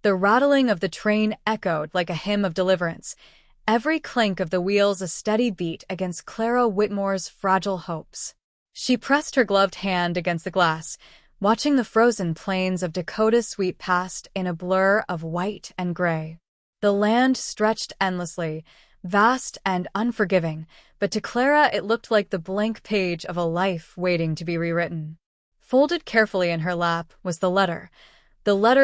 The rattling of the train echoed like a hymn of deliverance, every clink of the wheels a steady beat against Clara Whitmore's fragile hopes. She pressed her gloved hand against the glass, watching the frozen plains of Dakota sweep past in a blur of white and gray. The land stretched endlessly, vast and unforgiving, but to Clara it looked like the blank page of a life waiting to be rewritten. Folded carefully in her lap was the letter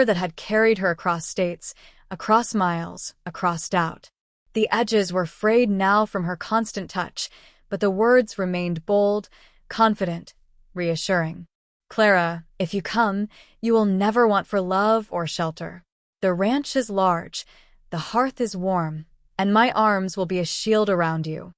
that had carried her across states, across miles, across doubt. The edges were frayed now from her constant touch, but the words remained bold, confident, reassuring. Clara, if you come, you will never want for love or shelter. The ranch is large, the hearth is warm, and my arms will be a shield around you.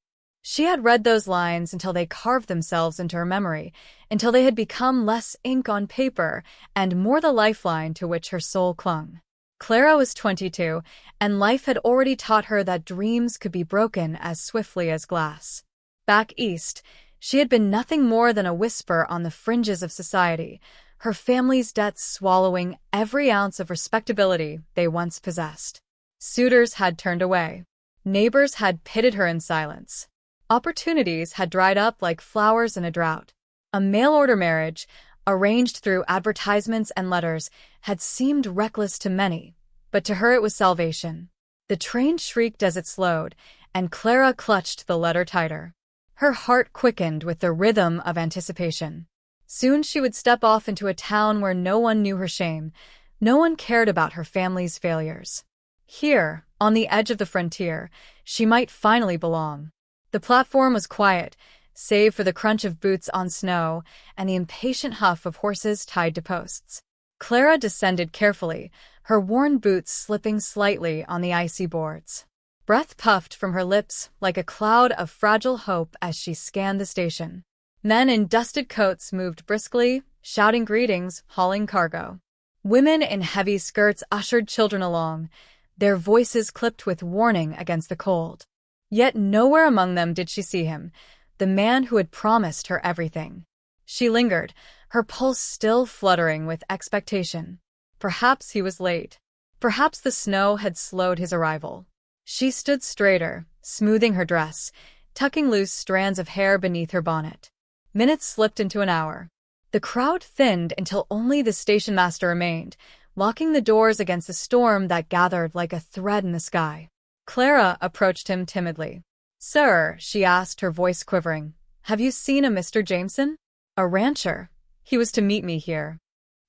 She had read those lines until they carved themselves into her memory, until they had become less ink on paper and more the lifeline to which her soul clung. Clara was 22, and life had already taught her that dreams could be broken as swiftly as glass. Back east, she had been nothing more than a whisper on the fringes of society, her family's debts swallowing every ounce of respectability they once possessed. Suitors had turned away. Neighbors had pitted her in silence. Opportunities had dried up like flowers in a drought. A mail-order marriage, arranged through advertisements and letters, had seemed reckless to many, but to her it was salvation. The train shrieked as it slowed, and Clara clutched the letter tighter. Her heart quickened with the rhythm of anticipation. Soon she would step off into a town where no one knew her shame, no one cared about her family's failures. Here, on the edge of the frontier, she might finally belong. The platform was quiet, save for the crunch of boots on snow and the impatient huff of horses tied to posts. Clara descended carefully, her worn boots slipping slightly on the icy boards. Breath puffed from her lips like a cloud of fragile hope as she scanned the station. Men in dusted coats moved briskly, shouting greetings, hauling cargo. Women in heavy skirts ushered children along, their voices clipped with warning against the cold. Yet nowhere among them did she see him, the man who had promised her everything. She lingered, her pulse still fluttering with expectation. Perhaps he was late. Perhaps the snow had slowed his arrival. She stood straighter, smoothing her dress, tucking loose strands of hair beneath her bonnet. Minutes slipped into an hour. The crowd thinned until only the station master remained, locking the doors against the storm that gathered like a thread in the sky. Clara approached him timidly. "Sir," she asked, her voice quivering, "have you seen a Mr. Jameson?" "A rancher. He was to meet me here."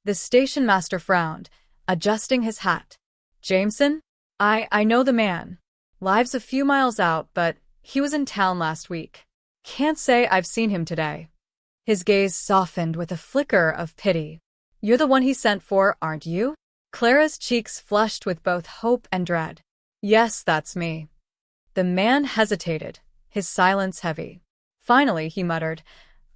The station master frowned, adjusting his hat. "Jameson? I know the man. Lives a few miles out, but he was in town last week. Can't say I've seen him today." His gaze softened with a flicker of pity. "You're the one he sent for, aren't you?" Clara's cheeks flushed with both hope and dread. "Yes, that's me." The man hesitated, his silence heavy. Finally, he muttered,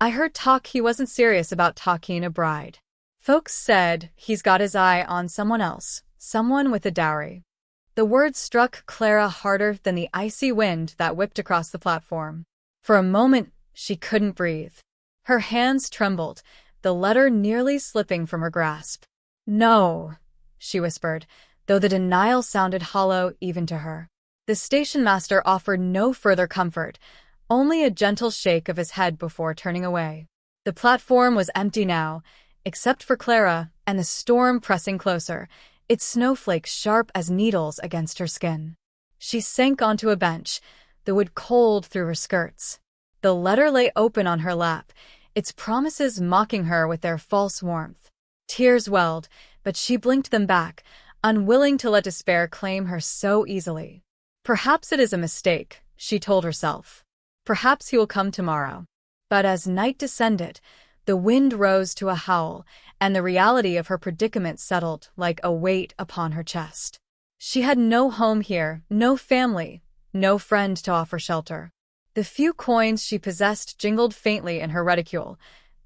"I heard talk he wasn't serious about talking a bride. Folks said he's got his eye on someone else, someone with a dowry." The words struck Clara harder than the icy wind that whipped across the platform. For a moment, she couldn't breathe. Her hands trembled, the letter nearly slipping from her grasp. "No," she whispered, though the denial sounded hollow even to her. The station master offered no further comfort, only a gentle shake of his head before turning away. The platform was empty now, except for Clara and the storm pressing closer, its snowflakes sharp as needles against her skin. She sank onto a bench, the wood cold through her skirts. The letter lay open on her lap, its promises mocking her with their false warmth. Tears welled, but she blinked them back, unwilling to let despair claim her so easily. Perhaps it is a mistake, she told herself. Perhaps he will come tomorrow. But as night descended, the wind rose to a howl, and the reality of her predicament settled like a weight upon her chest. She had no home here, no family, no friend to offer shelter. The few coins she possessed jingled faintly in her reticule,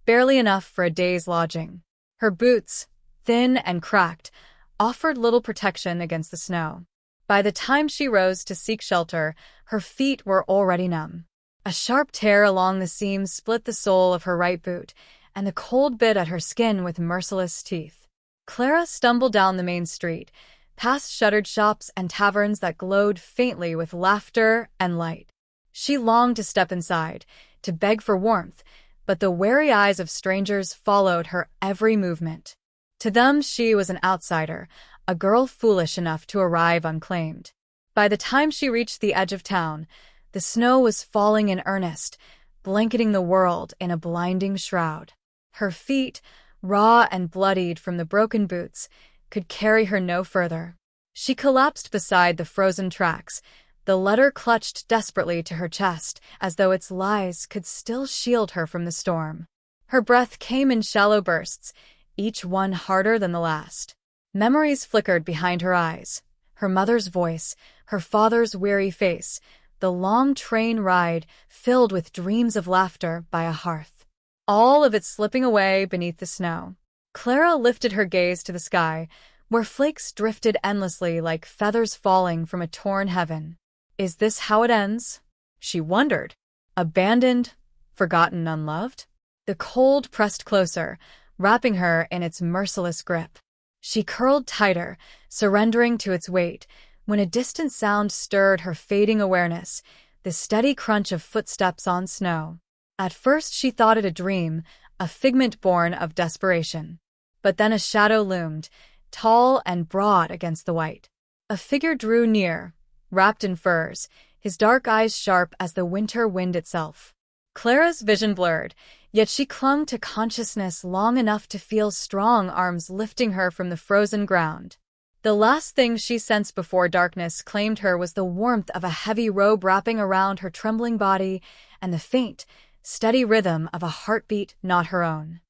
barely enough for a day's lodging. Her boots, thin and cracked, offered little protection against the snow. By the time she rose to seek shelter, her feet were already numb. A sharp tear along the seam split the sole of her right boot, and the cold bit at her skin with merciless teeth. Clara stumbled down the main street, past shuttered shops and taverns that glowed faintly with laughter and light. She longed to step inside, to beg for warmth, but the wary eyes of strangers followed her every movement. To them, she was an outsider, a girl foolish enough to arrive unclaimed. By the time she reached the edge of town, the snow was falling in earnest, blanketing the world in a blinding shroud. Her feet, raw and bloodied from the broken boots, could carry her no further. She collapsed beside the frozen tracks, the letter clutched desperately to her chest, as though its lies could still shield her from the storm. Her breath came in shallow bursts, each one harder than the last. Memories flickered behind her eyes. Her mother's voice, her father's weary face, the long train ride filled with dreams of laughter by a hearth. All of it slipping away beneath the snow. Clara lifted her gaze to the sky, where flakes drifted endlessly like feathers falling from a torn heaven. Is this how it ends? She wondered. Abandoned, forgotten, unloved? The cold pressed closer, wrapping her in its merciless grip. She curled tighter, surrendering to its weight, when a distant sound stirred her fading awareness, the steady crunch of footsteps on snow. At first she thought it a dream, a figment born of desperation. But then a shadow loomed, tall and broad against the white. A figure drew near, wrapped in furs, his dark eyes sharp as the winter wind itself. Clara's vision blurred, yet she clung to consciousness long enough to feel strong arms lifting her from the frozen ground. The last thing she sensed before darkness claimed her was the warmth of a heavy robe wrapping around her trembling body and the faint, steady rhythm of a heartbeat not her own.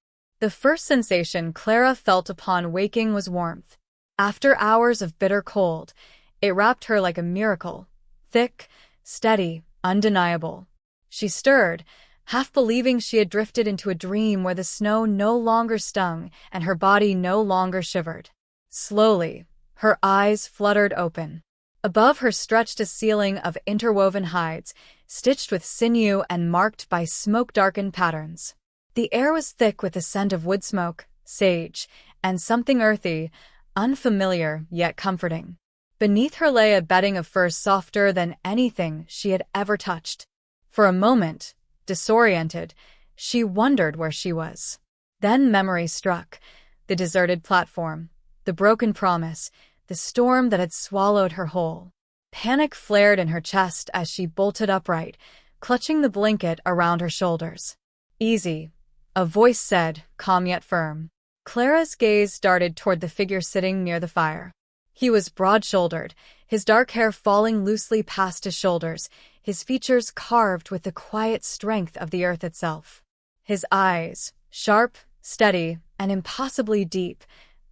The first sensation Clara felt upon waking was warmth. After hours of bitter cold, it wrapped her like a miracle, thick, steady, undeniable. She stirred, half believing she had drifted into a dream where the snow no longer stung and her body no longer shivered. Slowly, her eyes fluttered open. Above her stretched a ceiling of interwoven hides, stitched with sinew and marked by smoke-darkened patterns. The air was thick with the scent of wood smoke, sage, and something earthy, unfamiliar yet comforting. Beneath her lay a bedding of fur softer than anything she had ever touched. For a moment, disoriented, she wondered where she was. Then memory struck, the deserted platform, the broken promise, the storm that had swallowed her whole. Panic flared in her chest as she bolted upright, clutching the blanket around her shoulders. Easy, a voice said, calm yet firm. Clara's gaze darted toward the figure sitting near the fire. He was broad-shouldered, his dark hair falling loosely past his shoulders, his features carved with the quiet strength of the earth itself. His eyes, sharp, steady, and impossibly deep,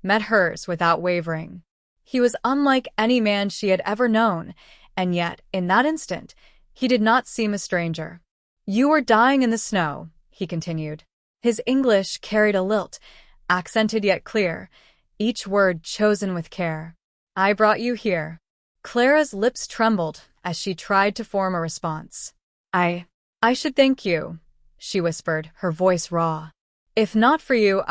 met hers without wavering. He was unlike any man she had ever known, and yet, in that instant, he did not seem a stranger. "You were dying in the snow," he continued. His English carried a lilt, accented yet clear, each word chosen with care. "I brought you here." Clara's lips trembled as she tried to form a response. I should thank you," she whispered, her voice raw. "If not for you,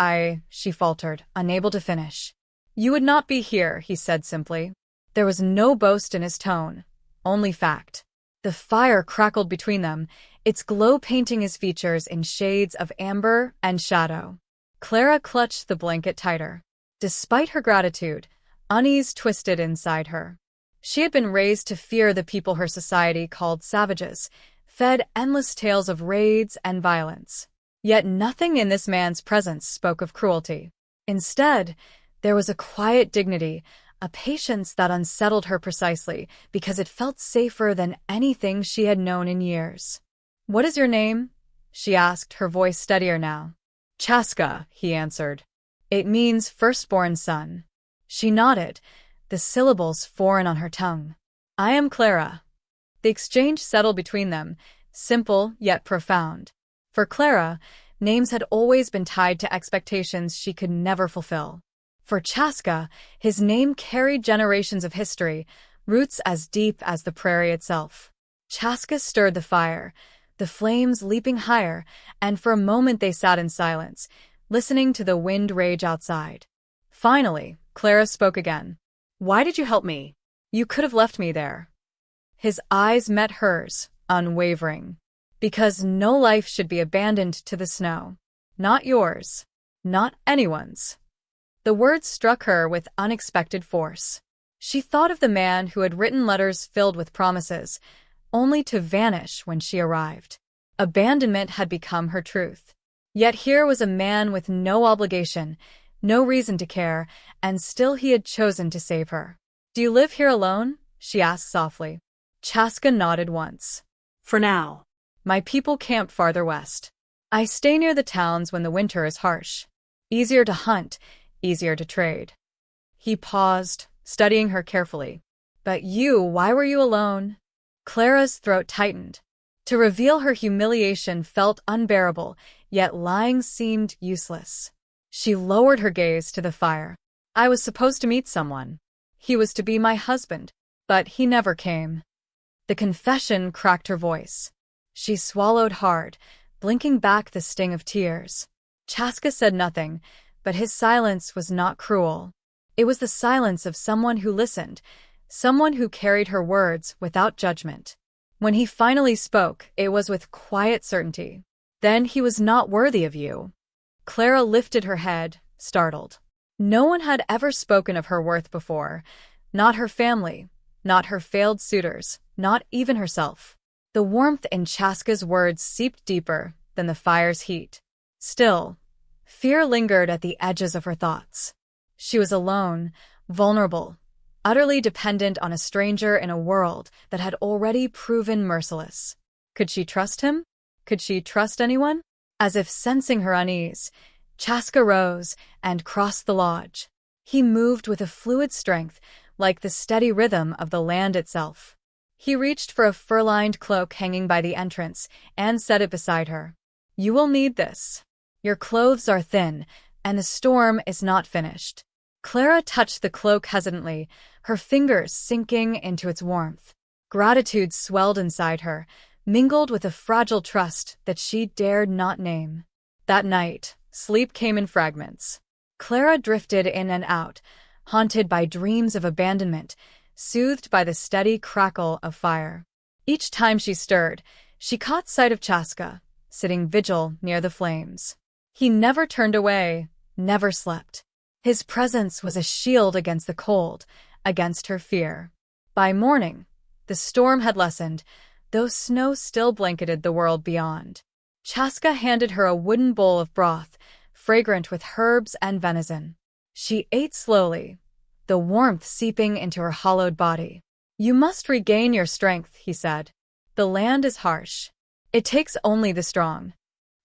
she faltered, unable to finish. "You would not be here," he said simply. There was no boast in his tone, only fact. The fire crackled between them, its glow painting his features in shades of amber and shadow. Clara clutched the blanket tighter. Despite her gratitude, unease twisted inside her. She had been raised to fear the people her society called savages, fed endless tales of raids and violence. Yet nothing in this man's presence spoke of cruelty. Instead, there was a quiet dignity, a patience that unsettled her precisely because it felt safer than anything she had known in years. "What is your name?" she asked, her voice steadier now. "Chaska," he answered. "It means firstborn son." She nodded, the syllables foreign on her tongue. "I am Clara." The exchange settled between them, simple yet profound. For Clara, names had always been tied to expectations she could never fulfill. For Chaska, his name carried generations of history, roots as deep as the prairie itself. Chaska stirred the fire, the flames leaping higher, and for a moment they sat in silence, listening to the wind rage outside. Finally, Clara spoke again. Why did you help me? You could have left me there. His eyes met hers, unwavering. Because no life should be abandoned to the snow. Not yours. Not anyone's. The words struck her with unexpected force. She thought of the man who had written letters filled with promises, only to vanish when she arrived. Abandonment had become her truth. Yet here was a man with no obligation, no reason to care, and still he had chosen to save her. "Do you live here alone?" she asked softly. Chaska nodded once. For now. My people camp farther west. I stay near the towns when the winter is harsh. Easier to hunt, easier to trade. He paused, studying her carefully. But you, why were you alone? Clara's throat tightened. To reveal her humiliation felt unbearable, yet lying seemed useless. She lowered her gaze to the fire. I was supposed to meet someone. He was to be my husband, but he never came. The confession cracked her voice. She swallowed hard, blinking back the sting of tears. Chaska said nothing, but his silence was not cruel. It was the silence of someone who listened, someone who carried her words without judgment. When he finally spoke, it was with quiet certainty. Then he was not worthy of you. Clara lifted her head, startled. No one had ever spoken of her worth before. Not her family, not her failed suitors, not even herself. The warmth in Chaska's words seeped deeper than the fire's heat. Still, fear lingered at the edges of her thoughts. She was alone, vulnerable, utterly dependent on a stranger in a world that had already proven merciless. Could she trust him? Could she trust anyone? As if sensing her unease, Chaska rose and crossed the lodge. He moved with a fluid strength, like the steady rhythm of the land itself. He reached for a fur-lined cloak hanging by the entrance and set it beside her. You will need this. Your clothes are thin, and the storm is not finished. Clara touched the cloak hesitantly, her fingers sinking into its warmth. Gratitude swelled inside her, mingled with a fragile trust that she dared not name. That night, sleep came in fragments. Clara drifted in and out, haunted by dreams of abandonment, soothed by the steady crackle of fire. Each time she stirred, she caught sight of Chaska, sitting vigil near the flames. He never turned away, never slept. His presence was a shield against the cold, against her fear. By morning, the storm had lessened, though snow still blanketed the world beyond. Chaska handed her a wooden bowl of broth, fragrant with herbs and venison. She ate slowly, the warmth seeping into her hollowed body. You must regain your strength, he said. The land is harsh. It takes only the strong.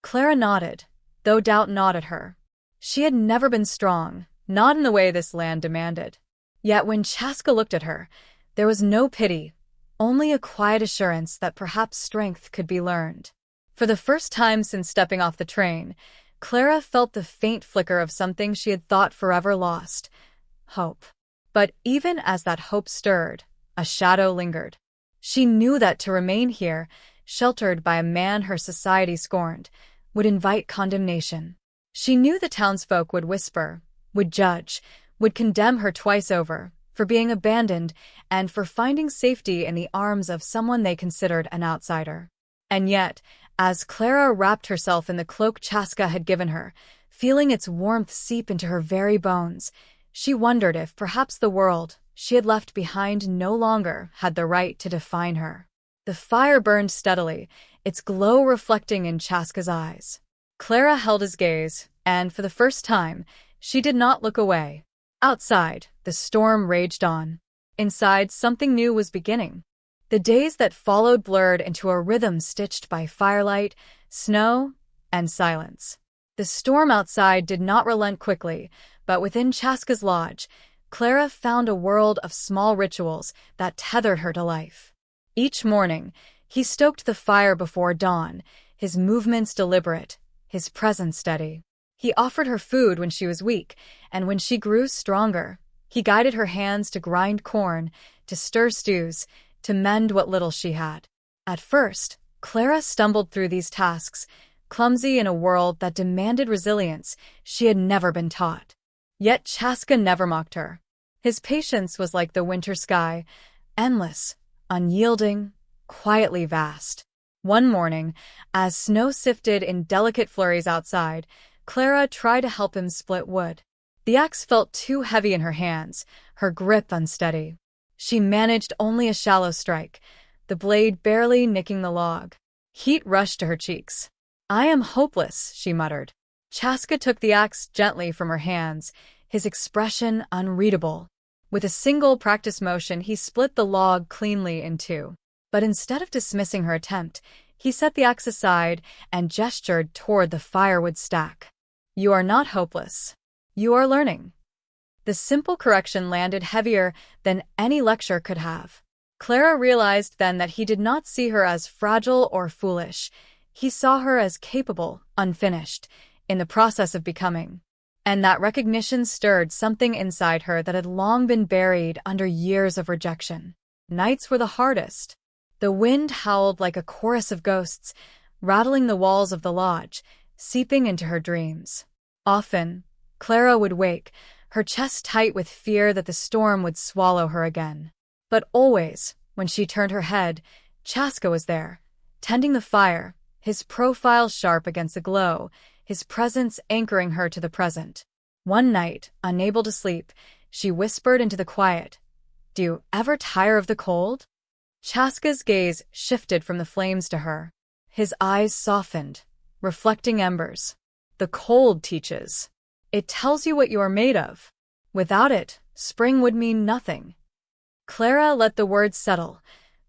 Clara nodded, though doubt gnawed at her. She had never been strong, not in the way this land demanded. Yet when Chaska looked at her, there was no pity, only a quiet assurance that perhaps strength could be learned. For the first time since stepping off the train, Clara felt the faint flicker of something she had thought forever lost: hope. But even as that hope stirred, a shadow lingered. She knew that to remain here, sheltered by a man her society scorned, would invite condemnation. She knew the townsfolk would whisper, would judge, would condemn her twice over, for being abandoned and for finding safety in the arms of someone they considered an outsider. And yet, as Clara wrapped herself in the cloak Chaska had given her, feeling its warmth seep into her very bones, she wondered if perhaps the world she had left behind no longer had the right to define her. The fire burned steadily, its glow reflecting in Chaska's eyes. Clara held his gaze, and for the first time, she did not look away. Outside, the storm raged on. Inside, something new was beginning. The days that followed blurred into a rhythm stitched by firelight, snow, and silence. The storm outside did not relent quickly, but within Chaska's lodge, Clara found a world of small rituals that tethered her to life. Each morning, he stoked the fire before dawn, his movements deliberate, his presence steady. He offered her food when she was weak, and when she grew stronger, he guided her hands to grind corn, to stir stews, to mend what little she had. At first, Clara stumbled through these tasks, clumsy in a world that demanded resilience she had never been taught. Yet Chaska never mocked her. His patience was like the winter sky, endless, unyielding, quietly vast. One morning, as snow sifted in delicate flurries outside, Clara tried to help him split wood. The axe felt too heavy in her hands, her grip unsteady. She managed only a shallow strike, the blade barely nicking the log. Heat rushed to her cheeks. "I am hopeless," she muttered. Chaska took the axe gently from her hands, his expression unreadable. With a single practice motion, he split the log cleanly in two. But instead of dismissing her attempt, he set the axe aside and gestured toward the firewood stack. "You are not hopeless. You are learning." The simple correction landed heavier than any lecture could have. Clara realized then that he did not see her as fragile or foolish. He saw her as capable, unfinished, in the process of becoming. And that recognition stirred something inside her that had long been buried under years of rejection. Nights were the hardest. The wind howled like a chorus of ghosts, rattling the walls of the lodge, seeping into her dreams. Often, Clara would wake, her chest tight with fear that the storm would swallow her again. But always, when she turned her head, Chaska was there, tending the fire, his profile sharp against the glow, his presence anchoring her to the present. One night, unable to sleep, she whispered into the quiet, "Do you ever tire of the cold?" Chaska's gaze shifted from the flames to her. His eyes softened, reflecting embers. "The cold teaches. It tells you what you are made of. Without it, spring would mean nothing." Clara let the words settle,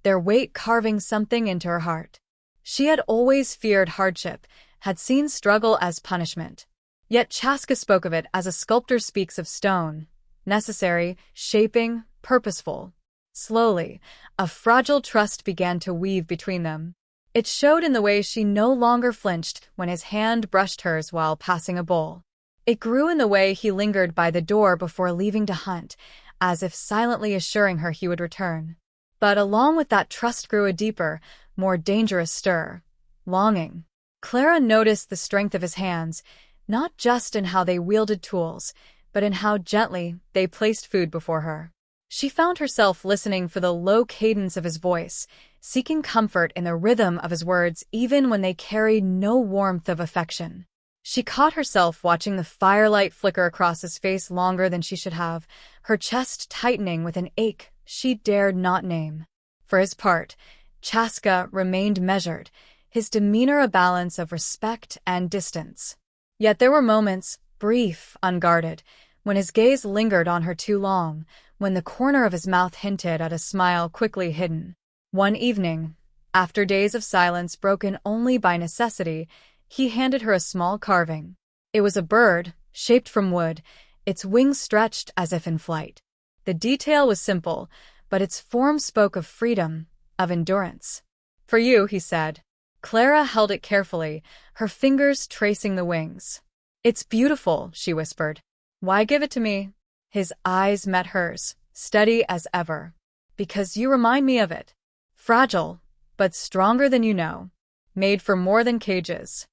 their weight carving something into her heart. She had always feared hardship, had seen struggle as punishment. Yet Chaska spoke of it as a sculptor speaks of stone, necessary, shaping, purposeful. Slowly, a fragile trust began to weave between them. It showed in the way she no longer flinched when his hand brushed hers while passing a bowl. It grew in the way he lingered by the door before leaving to hunt, as if silently assuring her he would return. But along with that trust grew a deeper, more dangerous stir, longing. Clara noticed the strength of his hands, not just in how they wielded tools, but in how gently they placed food before her. She found herself listening for the low cadence of his voice, seeking comfort in the rhythm of his words even when they carried no warmth of affection. She caught herself watching the firelight flicker across his face longer than she should have, her chest tightening with an ache she dared not name. For his part, Chaska remained measured, his demeanor a balance of respect and distance. Yet there were moments, brief, unguarded, when his gaze lingered on her too long, when the corner of his mouth hinted at a smile quickly hidden. One evening, after days of silence broken only by necessity, he handed her a small carving. It was a bird, shaped from wood, its wings stretched as if in flight. The detail was simple, but its form spoke of freedom, of endurance. "For you," he said. Clara held it carefully, her fingers tracing the wings. "It's beautiful," she whispered. "Why give it to me?" His eyes met hers, steady as ever. "Because you remind me of it. Fragile, but stronger than you know. Made for more than cages."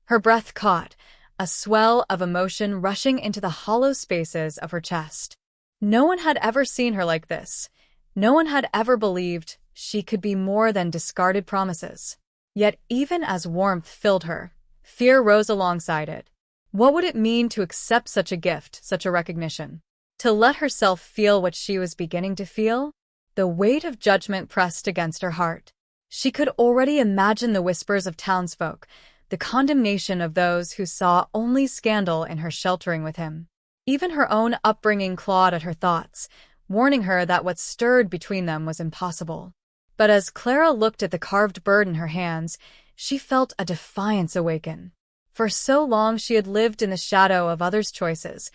Her breath caught, a swell of emotion rushing into the hollow spaces of her chest. No one had ever seen her like this. No one had ever believed she could be more than discarded promises. Yet even as warmth filled her, fear rose alongside it. What would it mean to accept such a gift, such a recognition? To let herself feel what she was beginning to feel? The weight of judgment pressed against her heart. She could already imagine the whispers of townsfolk, the condemnation of those who saw only scandal in her sheltering with him. Even her own upbringing clawed at her thoughts, warning her that what stirred between them was impossible. But as Clara looked at the carved bird in her hands, she felt a defiance awaken. For so long she had lived in the shadow of others' choices,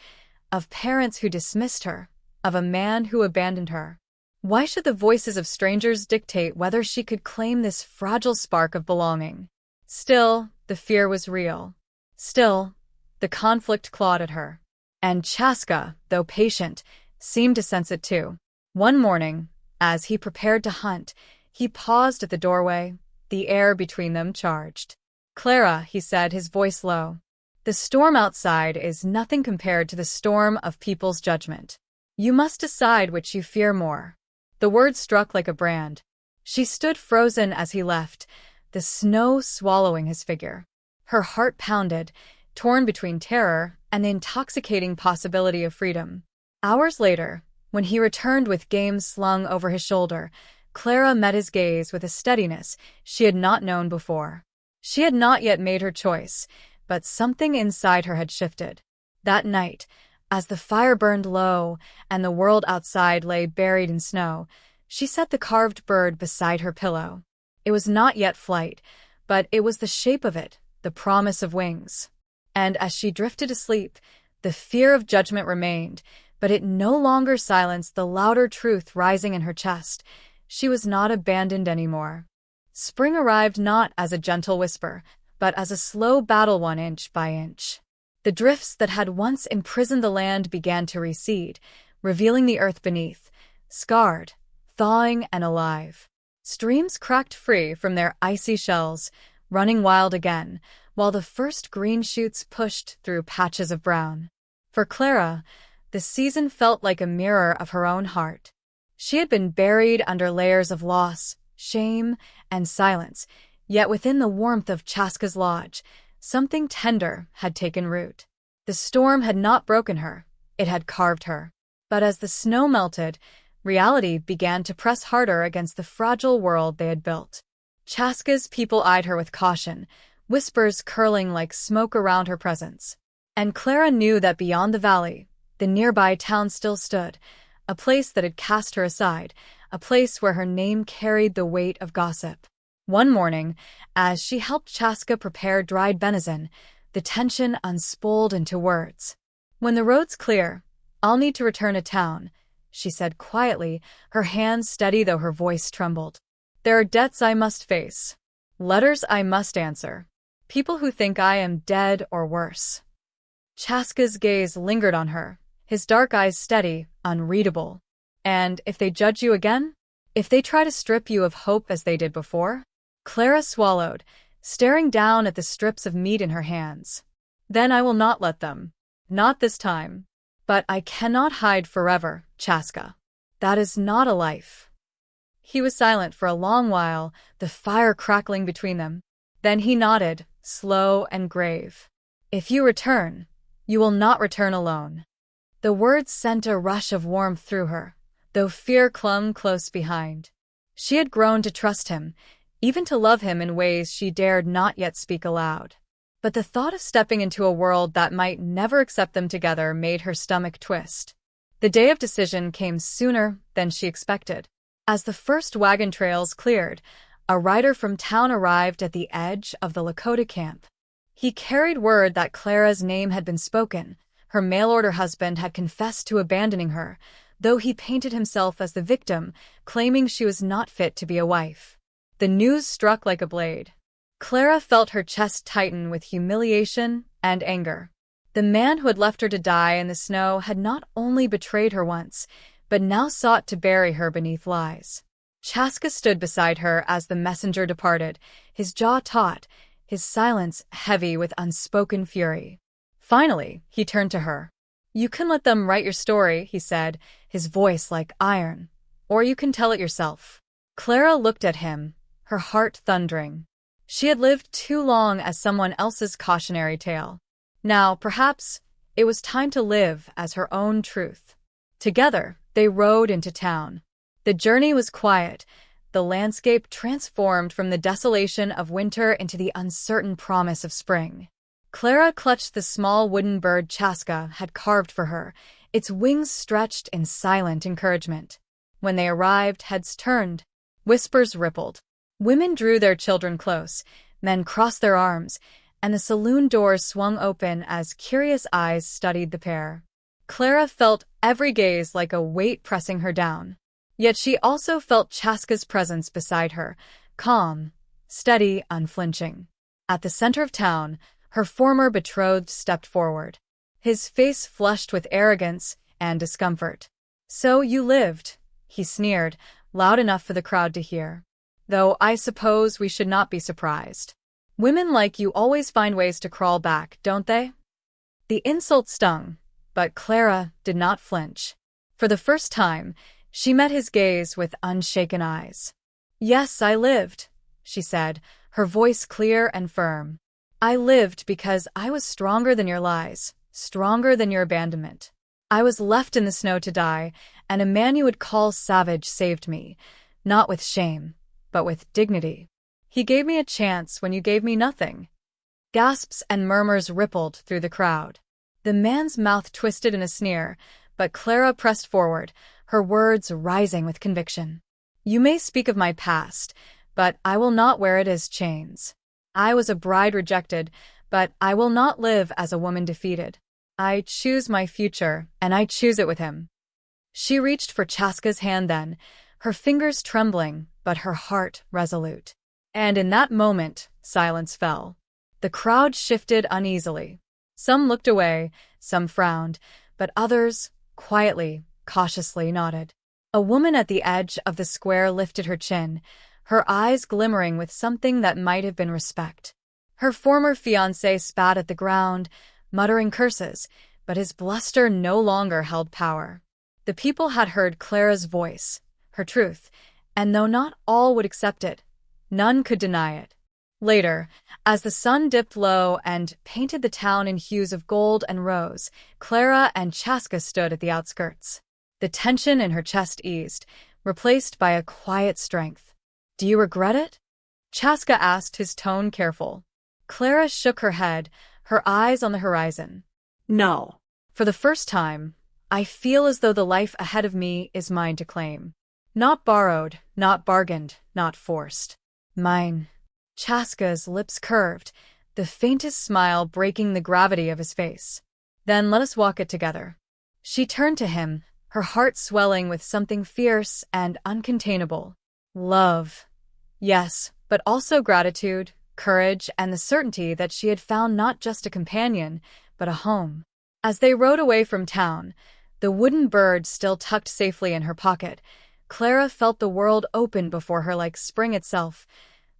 of parents who dismissed her, of a man who abandoned her. Why should the voices of strangers dictate whether she could claim this fragile spark of belonging? Still, the fear was real. Still, the conflict clawed at her. And Chaska, though patient, seemed to sense it too. One morning, as he prepared to hunt, he paused at the doorway, the air between them charged. "Clara," he said, his voice low, "the storm outside is nothing compared to the storm of people's judgment. You must decide which you fear more. The words struck like a brand. She stood frozen as he left, the snow swallowing his figure. Her heart pounded, torn between terror and the intoxicating possibility of freedom. Hours later, when he returned with game slung over his shoulder, Clara met his gaze with a steadiness she had not known before. She had not yet made her choice, but something inside her had shifted. That night, as the fire burned low and the world outside lay buried in snow, she set the carved bird beside her pillow. It was not yet flight, but it was the shape of it, the promise of wings. And as she drifted asleep, the fear of judgment remained, but it no longer silenced the louder truth rising in her chest. She was not abandoned anymore. Spring arrived not as a gentle whisper, but as a slow battle 1 inch by inch. The drifts that had once imprisoned the land began to recede, revealing the earth beneath, scarred, thawing and alive. Streams cracked free from their icy shells, running wild again, while the first green shoots pushed through patches of brown. For Clara, the season felt like a mirror of her own heart. She had been buried under layers of loss, shame, and silence, yet within the warmth of Chaska's lodge, something tender had taken root. The storm had not broken her, it had carved her. But as the snow melted, reality began to press harder against the fragile world they had built. Chaska's people eyed her with caution, whispers curling like smoke around her presence. And Clara knew that beyond the valley, the nearby town still stood, a place that had cast her aside, a place where her name carried the weight of gossip. One morning, as she helped Chaska prepare dried venison, the tension unspooled into words. "When the road's clear, I'll need to return to town," she said quietly, her hands steady though her voice trembled. "There are debts I must face, letters I must answer, people who think I am dead or worse." Chaska's gaze lingered on her, his dark eyes steady, unreadable. "And if they judge you again? If they try to strip you of hope as they did before?" Clara swallowed, staring down at the strips of meat in her hands. "Then I will not let them. Not this time. But I cannot hide forever, Chaska. That is not a life." He was silent for a long while, the fire crackling between them. Then he nodded, slow and grave. "If you return, you will not return alone." The words sent a rush of warmth through her, though fear clung close behind. She had grown to trust him, even to love him in ways she dared not yet speak aloud. But the thought of stepping into a world that might never accept them together made her stomach twist. The day of decision came sooner than she expected. As the first wagon trails cleared, a rider from town arrived at the edge of the Lakota camp. He carried word that Clara's name had been spoken. Her mail-order husband had confessed to abandoning her, though he painted himself as the victim, claiming she was not fit to be a wife. The news struck like a blade. Clara felt her chest tighten with humiliation and anger. The man who had left her to die in the snow had not only betrayed her once, but now sought to bury her beneath lies. Chaska stood beside her as the messenger departed, his jaw taut, his silence heavy with unspoken fury. Finally, he turned to her. "You can let them write your story," he said, his voice like iron, "or you can tell it yourself." Clara looked at him, her heart thundering. She had lived too long as someone else's cautionary tale. Now, perhaps, it was time to live as her own truth. Together, they rode into town. The journey was quiet, the landscape transformed from the desolation of winter into the uncertain promise of spring. Clara clutched the small wooden bird Chaska had carved for her, its wings stretched in silent encouragement. When they arrived, heads turned, whispers rippled. Women drew their children close, men crossed their arms, and the saloon doors swung open as curious eyes studied the pair. Clara felt every gaze like a weight pressing her down. Yet she also felt Chaska's presence beside her, calm, steady, unflinching. At the center of town, her former betrothed stepped forward, his face flushed with arrogance and discomfort. "So you lived," he sneered, loud enough for the crowd to hear. "Though I suppose we should not be surprised. Women like you always find ways to crawl back, don't they?" The insult stung, but Clara did not flinch. For the first time, she met his gaze with unshaken eyes. "Yes, I lived," she said, her voice clear and firm. "I lived because I was stronger than your lies, stronger than your abandonment. I was left in the snow to die, and a man you would call savage saved me, not with shame, but with dignity. He gave me a chance when you gave me nothing." Gasps and murmurs rippled through the crowd. The man's mouth twisted in a sneer, but Clara pressed forward, her words rising with conviction. "You may speak of my past, but I will not wear it as chains. I was a bride rejected, but I will not live as a woman defeated. I choose my future, and I choose it with him." She reached for Chaska's hand then, her fingers trembling, but her heart resolute. And in that moment, silence fell. The crowd shifted uneasily. Some looked away, some frowned, but others, quietly, cautiously nodded. A woman at the edge of the square lifted her chin, her eyes glimmering with something that might have been respect. Her former fiancé spat at the ground, muttering curses, but his bluster no longer held power. The people had heard Clara's voice, her truth, and though not all would accept it, none could deny it. Later, as the sun dipped low and painted the town in hues of gold and rose, Clara and Chaska stood at the outskirts. The tension in her chest eased, replaced by a quiet strength. "Do you regret it?" Chaska asked, his tone careful. Clara shook her head, her eyes on the horizon. "No." "For the first time, I feel as though the life ahead of me is mine to claim. Not borrowed, not bargained, not forced. Mine." Chaska's lips curved, the faintest smile breaking the gravity of his face. "Then let us walk it together." She turned to him, her heart swelling with something fierce and uncontainable. Love. Yes, but also gratitude, courage, and the certainty that she had found not just a companion, but a home. As they rode away from town, the wooden bird still tucked safely in her pocket, Clara felt the world open before her like spring itself,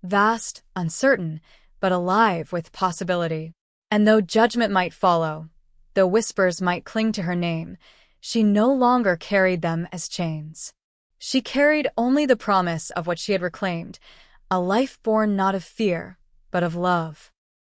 vast, uncertain, but alive with possibility. And though judgment might follow, though whispers might cling to her name, she no longer carried them as chains. She carried only the promise of what she had reclaimed, a life born not of fear, but of love.